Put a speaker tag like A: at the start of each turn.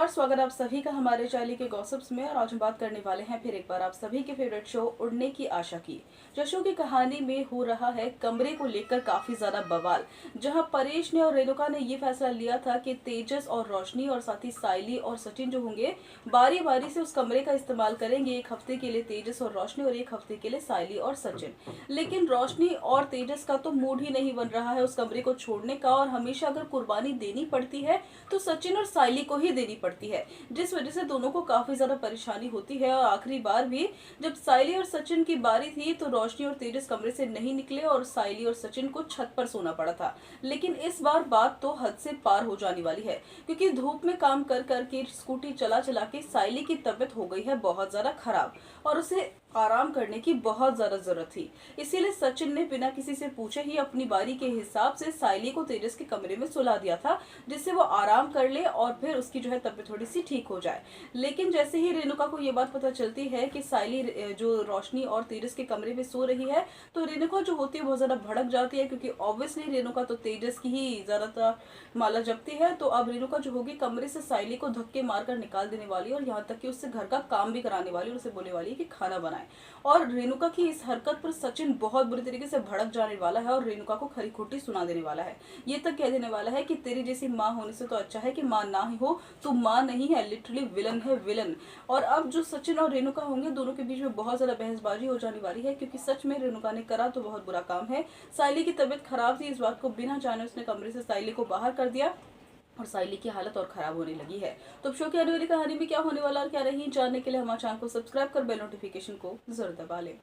A: नमस्कार, स्वागत आप सभी का हमारे चैनल के गॉसिप्स में। और आज हम बात करने वाले हैं फिर एक बार आप सभी के फेवरेट शो उड़ने की आशा की। जो शो की कहानी में हो रहा है कमरे को लेकर काफी ज्यादा बवाल, जहां परेश ने और रेणुका ने ये फैसला लिया था कि तेजस और रोशनी और साथ ही साइली और सचिन जो होंगे बारी बारी से उस कमरे का इस्तेमाल करेंगे। एक हफ्ते के लिए तेजस और रोशनी और एक हफ्ते के लिए साइली और सचिन। लेकिन रोशनी और तेजस का तो मूड ही नहीं बन रहा है उस कमरे को छोड़ने का, और हमेशा अगर कुर्बानी देनी पड़ती है तो सचिन और साइली को ही देनी पड़ती है, जिस वजह से दोनों को काफी ज्यादा परेशानी होती है। और आखिरी बार भी जब साइली और सचिन की बारी थी तो रोशनी और तेजस कमरे से नहीं निकले और साइली और सचिन को छत पर सोना पड़ा था। लेकिन इस बार बात तो हद से पार हो जाने वाली है, क्योंकि धूप में काम कर करके स्कूटी चला चला के साइली की तबीयत हो गई है बहुत ज्यादा खराब और उसे आराम करने की बहुत ज्यादा जरूरत थी। इसीलिए सचिन ने बिना किसी से पूछे ही अपनी बारी के हिसाब से साइली को तेजस के कमरे में सुला दिया था, जिससे वो आराम कर ले और फिर उसकी जो है तबीयत थोड़ी सी ठीक हो जाए। लेकिन जैसे ही रेणुका को ये बात पता चलती है कि साइली जो रोशनी और तेजस के कमरे में सो रही है, तो रेणुका जो होती है बहुत ज्यादा भड़क जाती है, क्योंकि ऑब्वियसली रेणुका तो तेजस की ही ज्यादातर माला जपती है। तो अब रेणुका जो होगी कमरे से साइली को धक्के मारकर निकाल देने वाली है और यहाँ तक कि उससे घर का काम भी कराने वाली है और उसे बोलने वाली है कि खाना बनाए। और रेणुका की इस हरकत पर सचिन बहुत बुरी तरीके से भड़क जाने वाला है और रेणुका को खरी खोटी सुना देने वाला है। ये तक कह देने वाला है कि तेरी जैसी माँ होने से तो अच्छा है कि माँ ना ही हो, तू माँ नहीं है, लिटरली विलन है, विलन। और अब जो सचिन और रेणुका होंगे दोनों के बीच में बहुत ज्यादा बहसबाजी हो जाने वाली है, क्योंकि सच में रेणुका ने करा तो बहुत बुरा काम है। साइली की तबीयत खराब थी, इस बात को बिना जाने उसने कमरे से साइली को बाहर कर दिया और साइली की हालत और खराब होने लगी है। तो शो की आने वाली कहानी में क्या होने वाला और क्या रही, जानने के लिए हमारे चैनल को सब्सक्राइब कर बेल नोटिफिकेशन को जरूर दबा लें।